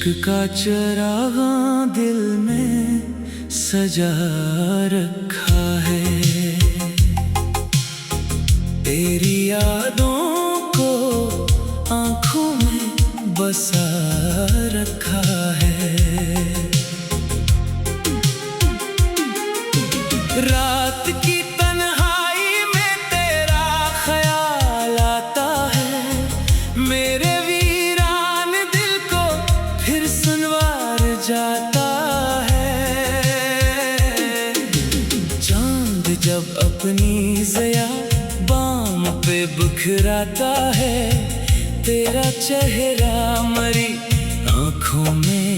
का चरागा दिल में सजा रखा है, तेरी यादों को आंखों में बसा रखा है। रात की तन्हाई में तेरा ख्याल आता है, मेरे वीरान दिल को फिर सुनवार जाता है। चांद जब अपनी ज़या बाम पे बिखराता है, तेरा चेहरा मरी आँखों में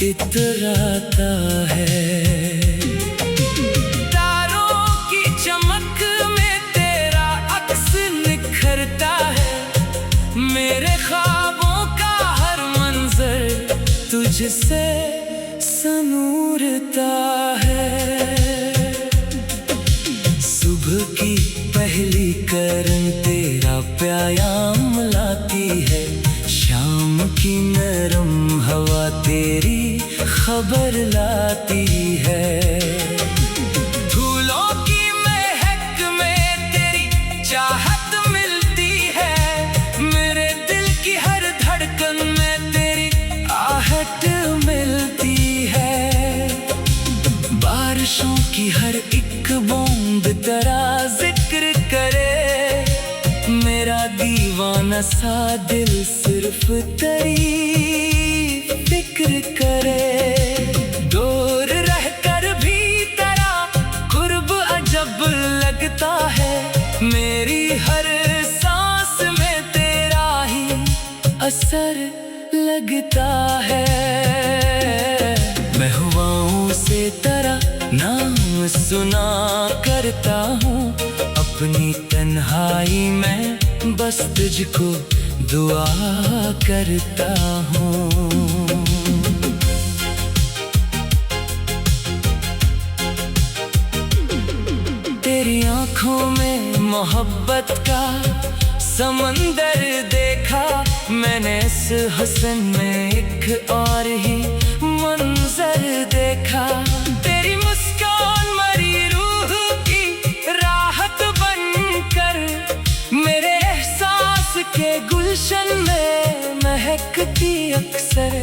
इतराता है। तारों की चमक में तेरा अक्स निखरता है, मेरे ख्वाबों का हर मंजर तुझसे सनूरता है। सुबह की पहली करन तेरा प्यायाम लाती है, शाम की नरम हवा तेरी खबर लाती है। फूलों की महक में तेरी चाहत मिलती है, मेरे दिल की हर धड़कन में तेरी आहट मिलती है। बारिशों की हर एक बूंद तेरा जिक्र करे, मेरा दीवाना सा दिल सिर्फ तेरी फिक्र करे। दूर रहकर भी तेरा कुर्ब अजब लगता है, मेरी हर सांस में तेरा ही असर लगता है। मैं हवाओं से तेरा नाम सुना करता हूँ, अपनी तन्हाई में बस तुझको दुआ करता हूँ। तेरी आँखों में मोहब्बत का समंदर देखा मैंने, इस हुस्न में एक और ही मंजर देखा। तेरी मुस्कान मरी रूह की राहत बनकर, मेरे एहसास के गुलशन में महकती अक्सर।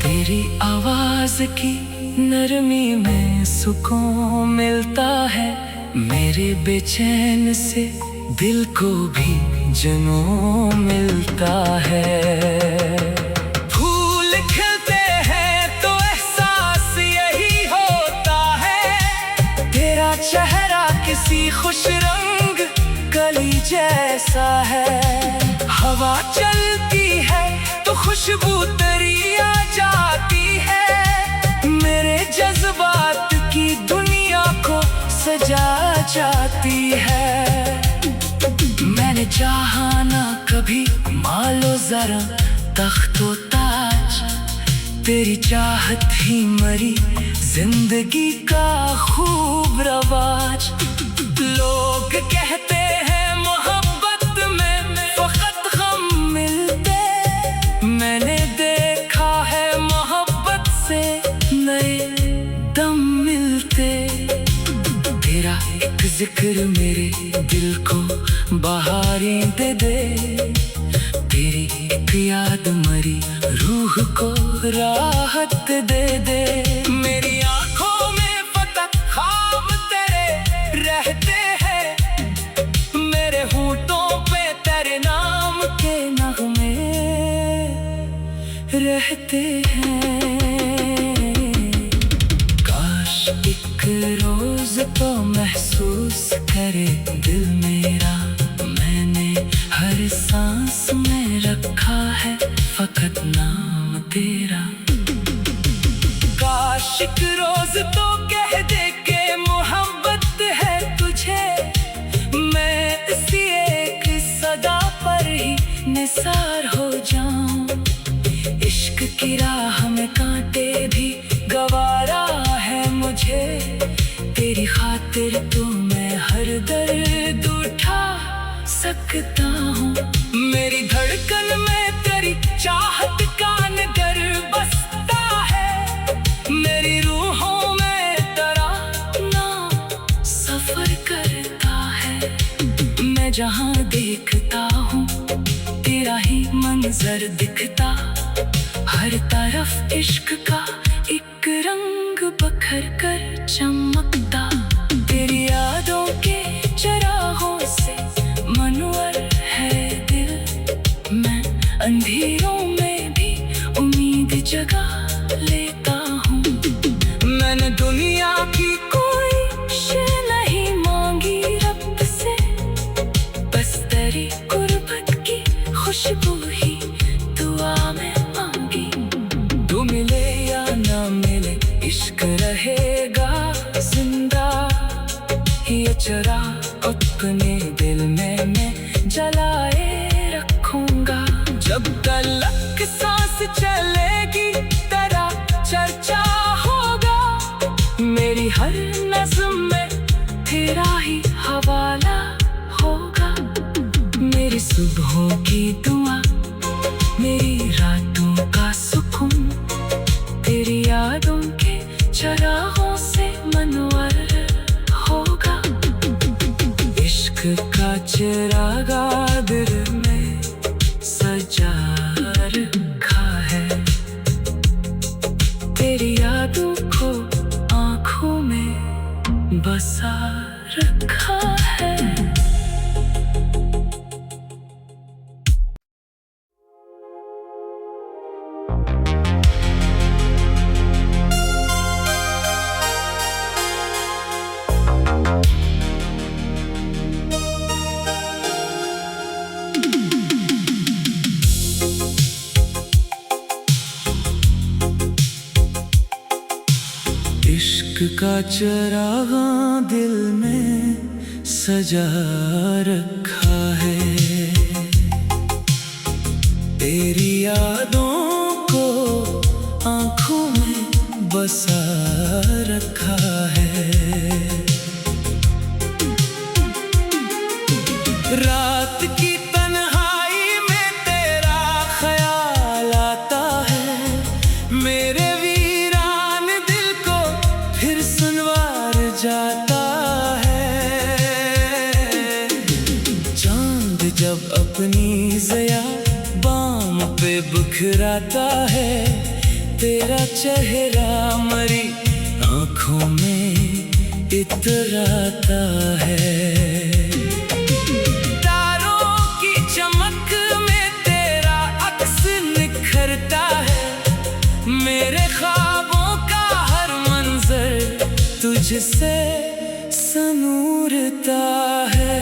तेरी आवाज की नरमी में सुकून मिलता है, मेरे बेचैन से दिल को भी जुनून मिलता है। फूल खिलते हैं तो एहसास यही होता है, तेरा चेहरा किसी खुश रंग कली जैसा है। हवा चलती है तो खुशबू तेरी आ जाती है, मेरे जज्बात की दुनिया को सजा जाती है। मैंने चाहा ना कभी मालो जरा तख्तो ताज, तेरी चाहत ही मरी जिंदगी का खूब रवाज। लोग कहते हैं मोहब्बत में फकत गम मिलते, मैंने देखा है मोहब्बत से नए दम मिलते। तेरा एक जिक्र मेरे दिल को बहारें दे दे, तेरी एक याद मरी रूह को राहत दे दे। मेरी आँखों में फकत ख्वाब तेरे रहते हैं, मेरे होंठों पे तेरे नाम के नगमे रहते हैं। काश एक रोज तो महसूस करे दिल मेरा, मैंने हर सांस में रखा है फकत नाम तेरा। काश एक रोज तो कह दे के मोहब्बत है तुझे, मैं इसी एक सदा पर ही निसार हो जाऊं। इश्क की राह में कांटे भी गवारा है मुझे, तेरी खातिर तो मैं हर दर्द उठा सकता हूँ। मेरी धड़कन में तेरी चाहत का नगर बसता है, मेरी रूहों में तराना सफर करता है। मैं जहाँ देखता हूँ तेरा ही मंजर दिखता, हर तरफ इश्क का एक रंग बखर कर चमकता। तेरी यादों के चरागों से मनवर है दिल, मैं अंधेरों में भी उम्मीद जगा लेता हूँ। मैंने दुनिया की कोई शय नहीं मांगी रब से, बस तेरी गुर्बत की खुशबू ही दुआ में मांगी। तू मिले या ना मिले इश्क रहेगा जिंदा, ये चरा अपने दिल में मैं जलाए रखूंगा। जब तलक सांस चलेगी तेरा चर्चा होगा, मेरी हर नज़्म में तेरा ही हवाला होगा। मेरी सुबहों की दुआ, मेरी रातों का सुकून, तेरी यादों के चरागों से मनवर होगा। इश्क का चिरागा दिल में सजा रखा है, तेरी यादों को आँखों में बसा रखा है। इश्क का चरागा दिल में सजा रखा है, तेरी यादों को आँखों में बसा रखा है। रात की तन्हाई में तेरा ख्याल आता है, मेरे वीरान दिल को फिर सुनवार जाता है। चांद जब अपनी ज़या बाम पे बिखराता है, तेरा चेहरा मरी आँखों में इतराता है। तारों की चमक में तेरा अक्स निखरता है, मेरे ख्वाबों का हर मंजर तुझसे सनूरता है।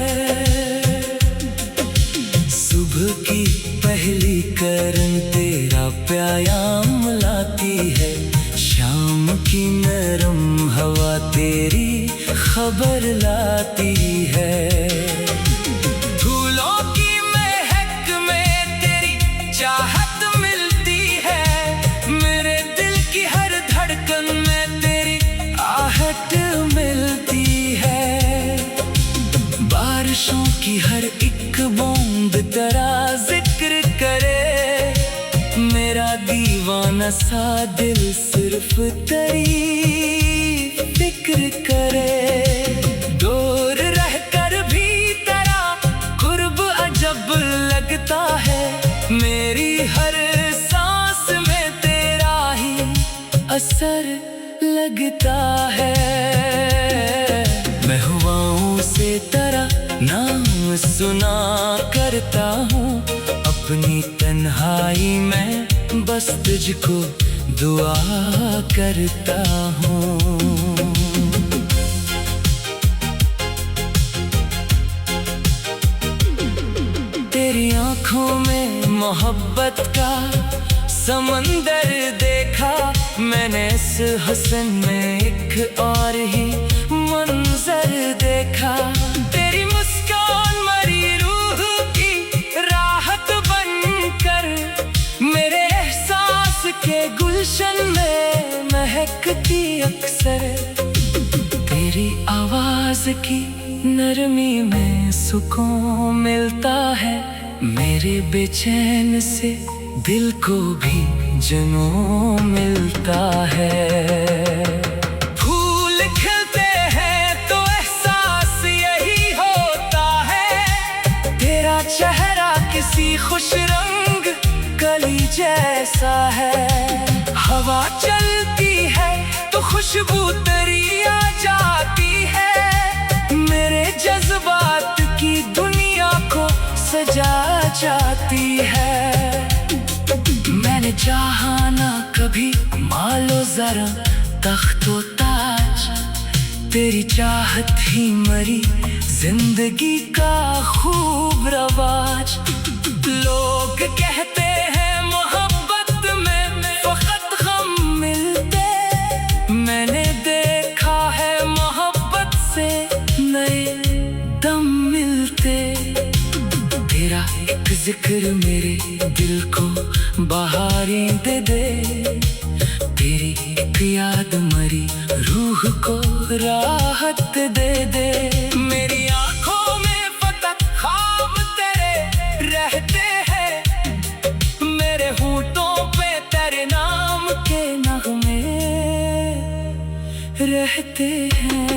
सुबह की पहली करन तेरा प्यायाम लाती है, शाम की नरम हवा तेरी खबर लाती है। फूलों की महक में तेरी चाहत मिलती है, मेरे दिल की हर धड़कन में तेरी आहट मिलती है। बारिशों की हर एक बूंद तेरा जिक्र करे, मेरा दीवाना सा दिल सिर्फ तेरी फिक्र करे। दूर रहकर भी तेरा कुर्ब अजब लगता है, मेरी हर सांस में तेरा ही असर लगता है। मैं हवाओं से तेरा नाम सुना करता हूँ, अपनी तन्हाई में बस तुझको दुआ करता हूँ। तेरी आँखों में मोहब्बत का समंदर देखा, मैंने इस हुस्न में एक और ही मंजर देखा। तेरी मुस्कान मरी रूह की राहत बनकर, मेरे एहसास के गुलशन में महकती अक्सर। तेरी आवाज की नरमी में सुकून मिलता है, मेरे बेचैन से दिल को भी जनों मिलता है। फूल खिलते हैं तो एहसास यही होता है, तेरा चेहरा किसी खुश रंग कली जैसा है। हवा चलती है तो खुशबू तेरी आ जाती है, मेरे जज्बात की दुनिया को सजा जाती है। मैंने चाहा ना कभी मालो जरा तख्तो ताज, तेरी चाहत ही मरी जिंदगी का खूब रवाज। लोग कहते हैं मोहब्बत में फकत गम मिलते, मैंने देखा है मोहब्बत से नए दम मिलते। तेरा एक जिक्र मेरे दिल को बहारें दे दे, तेरी एक याद मरी रूह को राहत दे दे। मेरी आंखों में फकत ख्वाब तेरे रहते हैं, मेरे होंठों पे तेरे नाम के नगमे रहते हैं।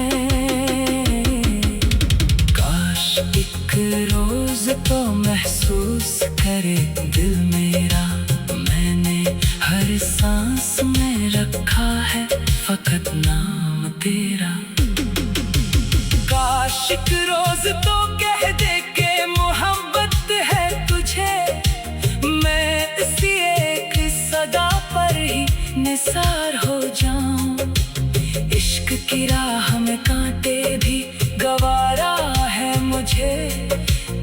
काश एक रोज तो महसूस करे दिल मेरा, मैंने हर सांस में रखा है फकत नाम तेरा। काश एक रोज तो कह दे के मोहब्बत है तुझे, मैं इसी एक सदा पर ही निसार हो जाऊं। इश्क की राह में कांटे भी गवारा है मुझे,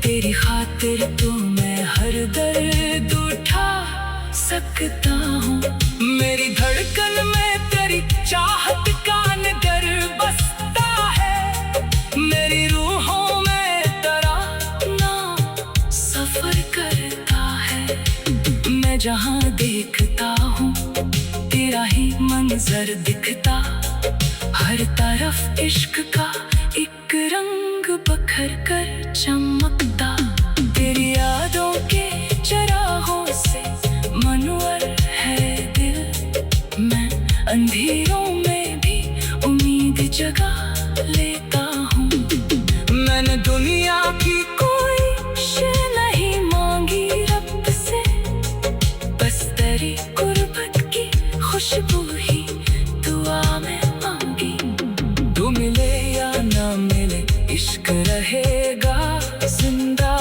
तेरी खातिर तो मैं हर दर्द उठा सकता हूँ। मेरी धड़कन में तेरी चाहत का नगर बसता है, मेरी रूहों में तराना सफर करता है। मैं जहाँ देखता हूँ तेरा ही मंजर दिखता, हर तरफ इश्क का एक रंग बखर कर चमकता। तेरी यादों के चरागों से मनवर है दिल, मैं अंधेरों में भी उम्मीद जगा लेता हूँ। मैंने दुनिया की कोई शे नहीं मांगी रब से, बस तेरी गुर्बत की खुशबू ही दुआ में मांगी। तू मिले या ना मिले इश्क रहेगा जिंदा,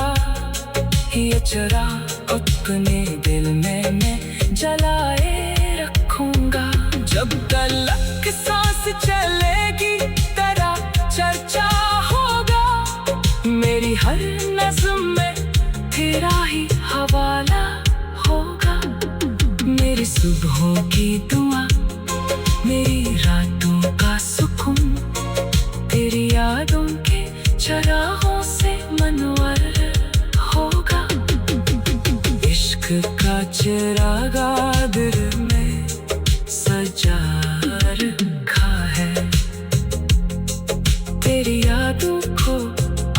ये चरा अपने दिल में मैं जलाए रखूंगा। जब तलक सांस चलेगी तेरा चर्चा होगा, मेरी हर नज़्म में तेरा ही हवाला होगा। मेरी सुबहों की दुआ, मेरी रातों का सुकून, तेरी यादों के चरागों से मनवर होगा। इश्क का चिरागा दिल में सजा रखा है, तेरी यादों को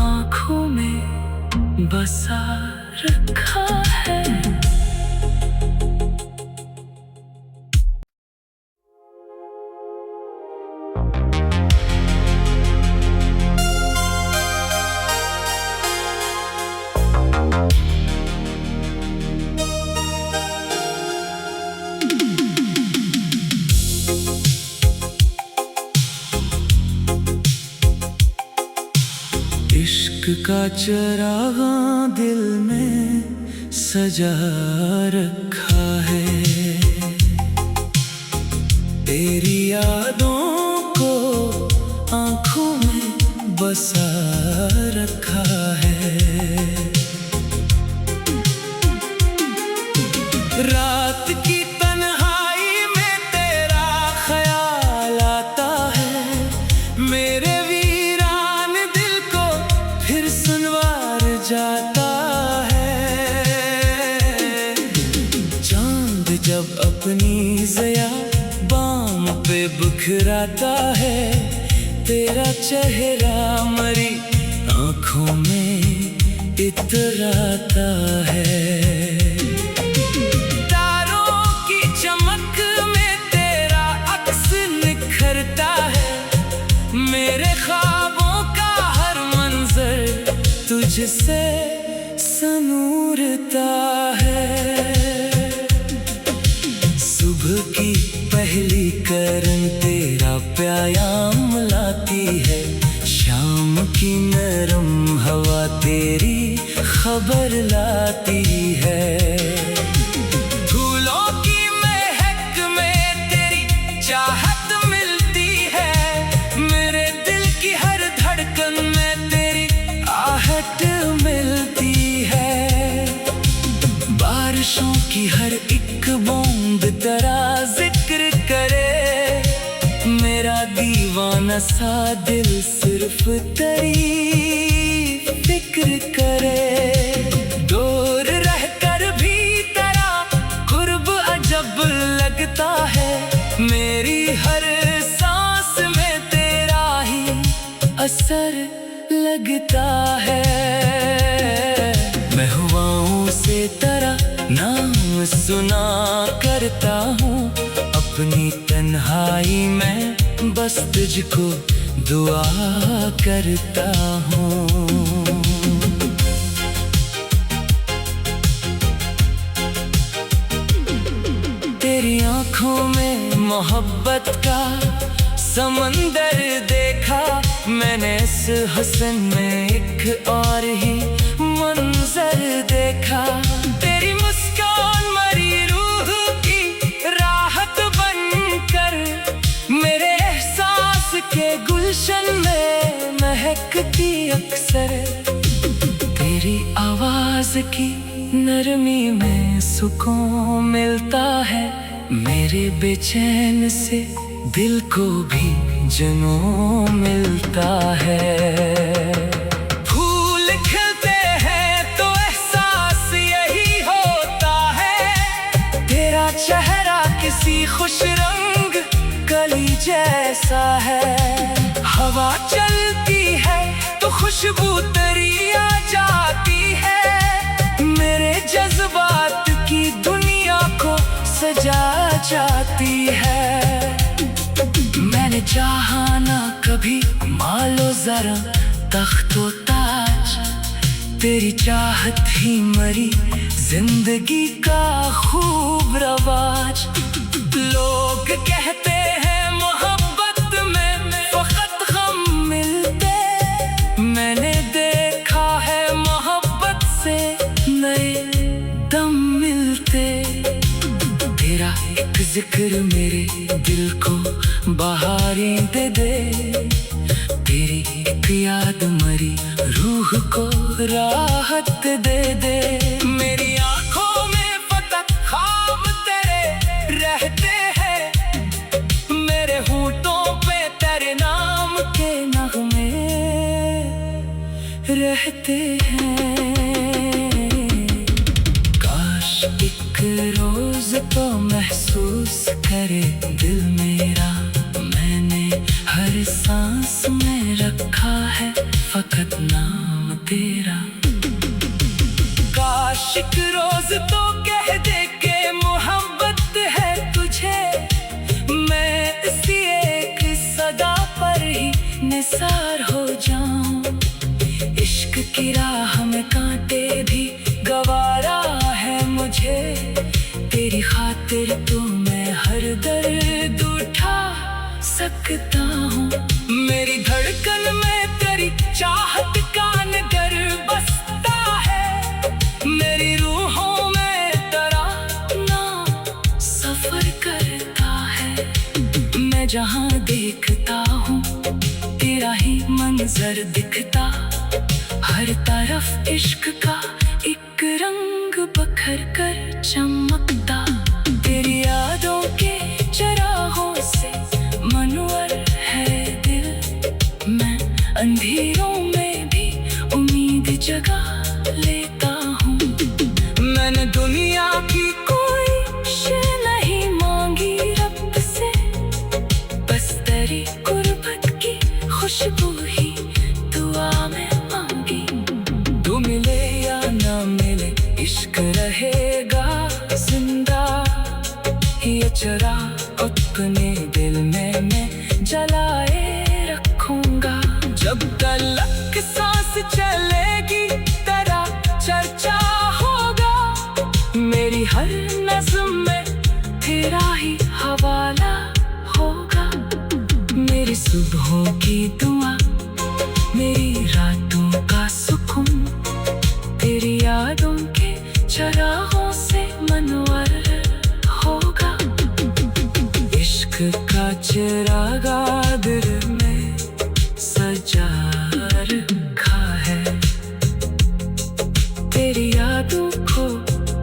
आँखों में बसा रखा है। इश्क का चरागा दिल में सजा रखा है, तेरी यादों को आँखों में बसा रखा है। रात की तन्हाई में तेरा ख्याल आता है, मेरे वीरान दिल को फिर सुनवार जाता है। चांद जब अपनी ज़या बाम पे बिखराता है, तेरा चेहरा मरी आँखों में इतराता है। तारों की तुझसे सनूरता है। सुबह की पहली करन तेरा प्यायाम लाती है, शाम की नरम हवा तेरी खबर लाती है। फूलों की महक में तेरी चाहत मिलती है, मेरे दिल की हर धड़कन में तेरी आहट मिलती है। बारिशों की हर एक बूंद तेरा जिक्र करे, मेरा दीवाना सा दिल सिर्फ तेरी फिक्र करे। दूर रहकर भी तेरा कुर्ब अजब लगता है, मेरी हर सांस में तेरा ही असर लगता है। मैं हवाओं से तेरा नाम सुना करता हूँ, अपनी तन्हाई में बस तुझको दुआ करता हूँ। तेरी आँखों में मोहब्बत का समंदर देखा मैंने, इस हुस्न में एक और ही मंजर देखा। तेरी मुस्कान मरी रूह की राहत बनकर, मेरे एहसास के गुलशन में महकती अक्सर। तेरी आवाज की नरमी में सुकून मिलता है, मेरे बेचैन से दिल को भी जुनून मिलता है। फूल खिलते हैं तो एहसास यही होता है, तेरा चेहरा किसी खुश रंग कली जैसा है। हवा चलती है तो खुशबू तेरी आ जाती है, मेरे जज्बात की दुनिया को सजा जाती है। मैंने चाहा ना कभी मालो जरा तख्तो ताज, तेरी चाहत ही मरी जिंदगी का खूब रवाज। लोग कहते हैं मोहब्बत में फकत गम मिलते, मैंने देखा है मोहब्बत से नए दम मिलते। तेरा एक जिक्र मेरे दिल को बहारें दे दे, तेरी एक याद मरी रूह को राहत दे दे। मेरी आंखों में फकत ख्वाब तेरे रहते हैं, मेरे होंठों पे तेरे नाम के नगमे रहते हैं। काश एक रोज तो महसूस करे दिल मेरा, मैंने हर सांस में रखा है फकत नाम तेरा। काश एक रोज तो कह दे के मोहब्बत है तुझे, मैं इसी एक सदा पर ही निसार हो जाऊं। इश्क की राह में कांटे भी गवारा है मुझे, तेरी खातिर तो मैं हर दर्द उठा सकता हूँ। मेरी धड़कन में तेरी चाहत का नगर बसता है, मेरी रूहों में तेरा नाम सफर करता है। मैं जहाँ देखता हूँ तेरा ही मंजर दिखता, हर तरफ इश्क का एक रंग बखर कर चमकता। तेरी यादों के चरागों से मनवर है दिल, मैं अंधेरों में भी उम्मीद जगा लेता हूँ। मैंने दुनिया की कोई शे नहीं मांगी रब से, बस तेरी गुर्बत की खुशबू ही दुआ में मांगी। तू मिले या ना मिले इश्क रहेगा जिंदा, ये चरा अपने दिल में मैं जलाए रखूंगा। जब तलक सांस सांस चलेगी तेरा चर्चा होगा, मेरी हर नज़्म में तेरा ही हवाला होगा। मेरी सुबहों की दुआ, मेरी रातों का सुकून, तेरी यादों के चरागों से मनवर होगा। इश्क का चिरागा दिल में सजा रखा है, तेरी यादों को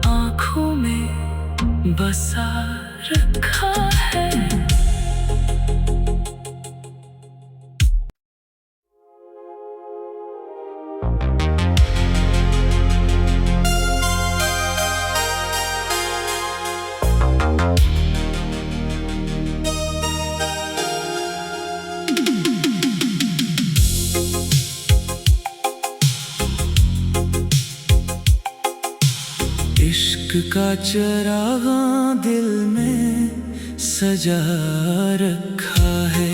आँखों में बसा रखा है। इश्क का चरागा दिल में सजा रखा है,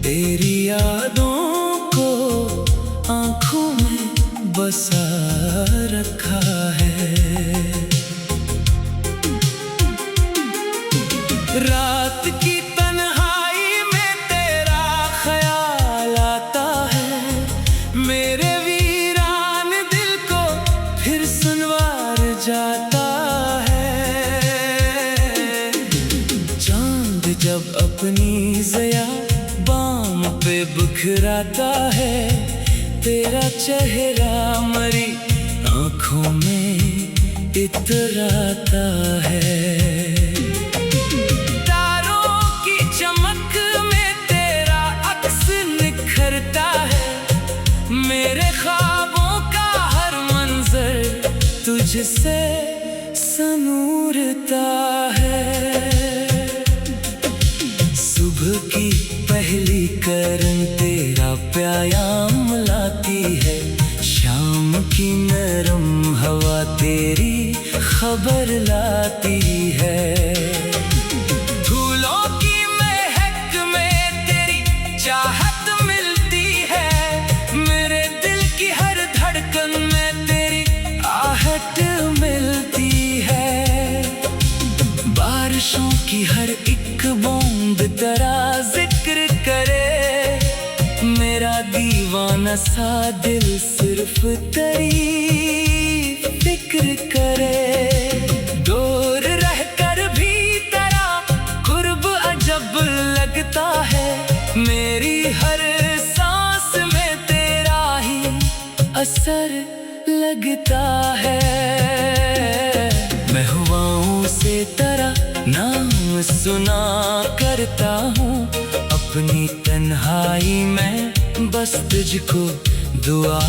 तेरी यादों को आँखों में बसा रखा है। रात की तन्हाई में तेरा ख्याल आता है, मेरे वीरान दिल को फिर सुनवार जाता है। चांद जब अपनी ज़या बाम पे बिखराता है, तेरा चेहरा मरी आँखों में इतराता है। तारों की चमक में तेरा अक्स निखरता है, मेरे ख्वाबों का हर मंजर तुझसे सनूरता है। सुबह की पहली करन तेरा प्यायाम लाती है, शाम की नरम हवा तेरी खबर लाती है। फूलों की महक में तेरी चाहत मिलती है, मेरे दिल की हर धड़कन में तेरी आहट मिलती है। बारिशों की हर एक बूंद तेरा जिक्र करे, मेरा दीवाना सा दिल सिर्फ तेरी फिक्र करे। दूर रहकर भी तेरा कुर्ब अजब लगता है, मेरी हर सांस में तेरा ही असर लगता है। मैं हवाओं से तेरा नाम सुना करता हूँ, अपनी तन्हाई में बस तुझको दुआ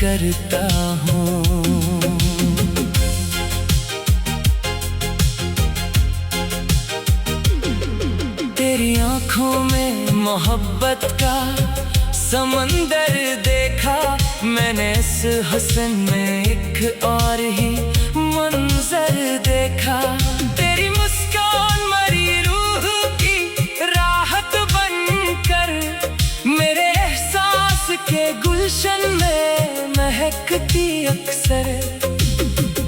करता हूँ। तेरी आँखों में मोहब्बत का समंदर देखा, मैंने इस हुस्न में एक और ही मंजर देखा। तेरी मुस्कान मरी रूह की राहत बनकर, मेरे एहसास के गुलशन में महकती अक्सर।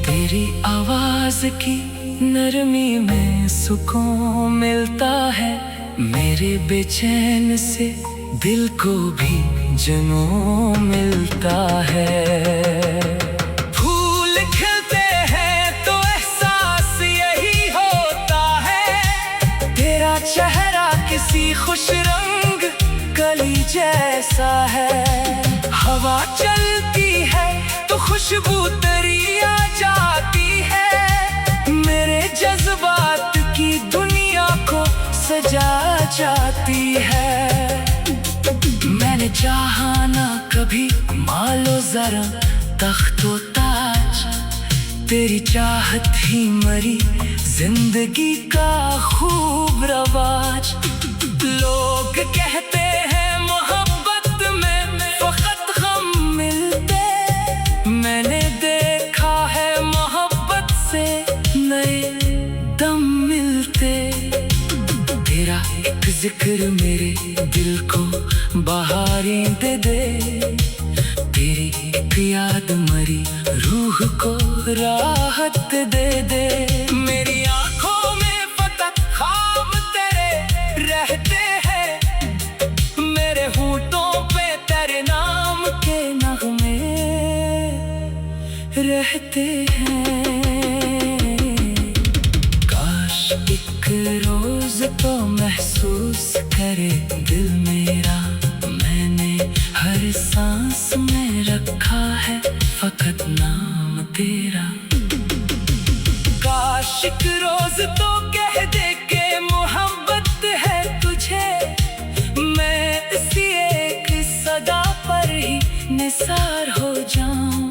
तेरी आवाज की नरमी में सुकून मिलता है, मेरे बेचैन से दिल को भी जुनून मिलता है। फूल खिलते हैं तो एहसास यही होता है, तेरा चेहरा किसी खुश रंग कली जैसा है। हवा चलती है तो खुशबू तेरी आ जाती है, मेरे जज्बात की दुनिया को सजा जाती है। मैंने चाहा ना कभी मालो जरा तख्तो ताज, तेरी चाहत ही मरी जिंदगी का खूब रवाज। लोग कहते हैं मोहब्बत में फकत गम मिलते, मैंने देखा है मोहब्बत से नए दम मिलते। तेरा एक जिक्र मेरे दिल को बहारी दे। तेरी एक याद मरी रूह को राहत दे दे। मेरी आंखों में फकत ख्वाब तेरे रहते हैं, मेरे होंठों पे तेरे नाम के नगमे रहते हैं। काश एक रोज तो महसूस करे दिल मेरा, मैंने हर सांस में रखा है फकत नाम तेरा। काश एक रोज तो कह दे के मोहब्बत है तुझे, मैं इसी एक सदा पर ही निसार हो जाऊं।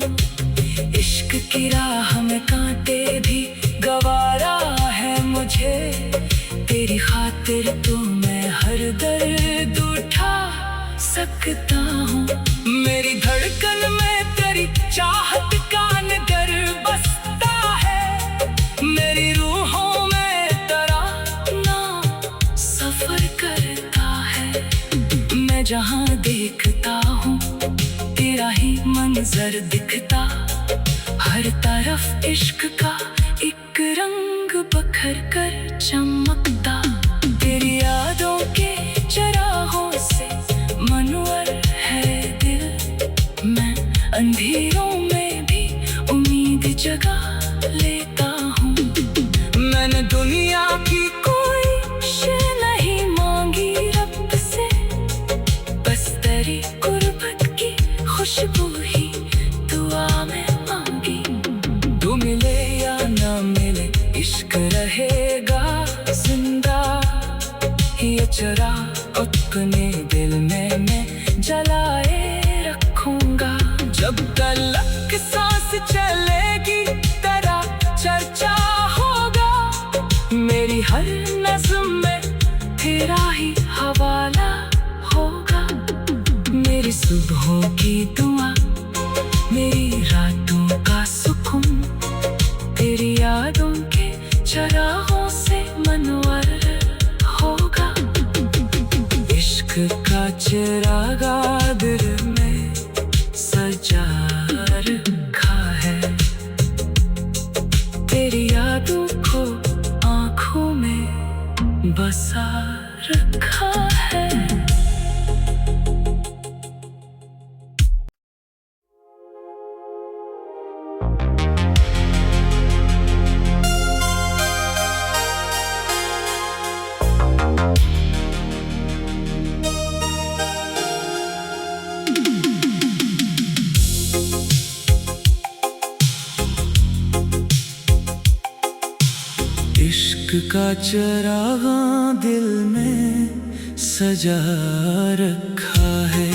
इश्क की राह में कांटे भी गवारा है मुझे, तेरी खातिर तो मैं हर दर्द उठा सकता हूँ। मेरी धड़कन में तेरी चाहत का नगर बसता है, मेरी रूहों में तराना सफर करता है। मैं जहाँ देखता हूँ तेरा ही मंजर दिखता, हर तरफ इश्क का एक रंग बखर कर चमकता। तेरी यादों के चरागों से मनवर है दिल, मैं अंधेरों में भी उम्मीद जगा लेता हूँ। मैंने दुनिया की कोई शे नहीं मांगी रब से, बस तेरी गुर्बत की खुशबू ही दुआ में मांगी। तू मिले या ना मिले इश्क रहेगा जिंदा, ये चरा अपने दिल में मैं जलाए रखूंगा। जब तलक सांस चलेगी तेरा चर्चा होगा, मेरी हर नज़्म में तेरा ही हवाला होगा। मेरी सुबहों की दुआ, मेरी रातों का सुकून, तेरी यादों के चरागों से मनवर होगा। इश्क का चिरागा दिल में सजा रखा है, तेरी यादों को आँखों में बसा रखा है। इश्क का चरागा दिल में सजा रखा है,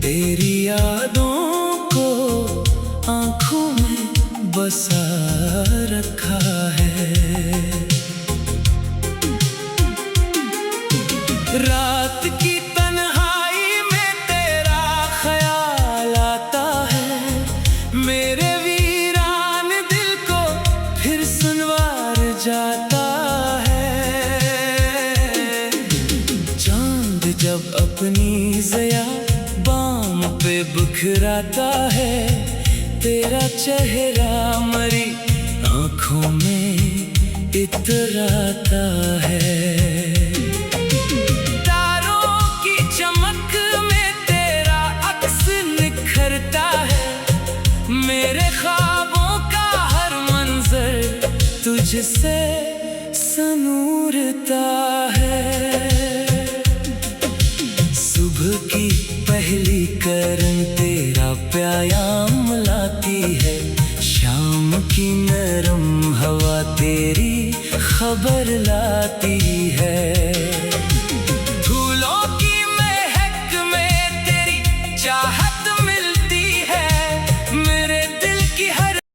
तेरी यादों को आँखों में बसा रखा है। रात की तन्हाई में तेरा ख्याल आता है, मेरे वीरान दिल को फिर सुनवार जाता है। चांद जब अपनी ज़या बाम पे बिखराता है, तेरा चेहरा मरी आँखों में इतराता है। मेरे ख्वाबों का हर मंजर तुझसे सनूरता है। सुबह की पहली करन तेरा प्यायाम लाती है, शाम की नरम हवा तेरी खबर लाती है।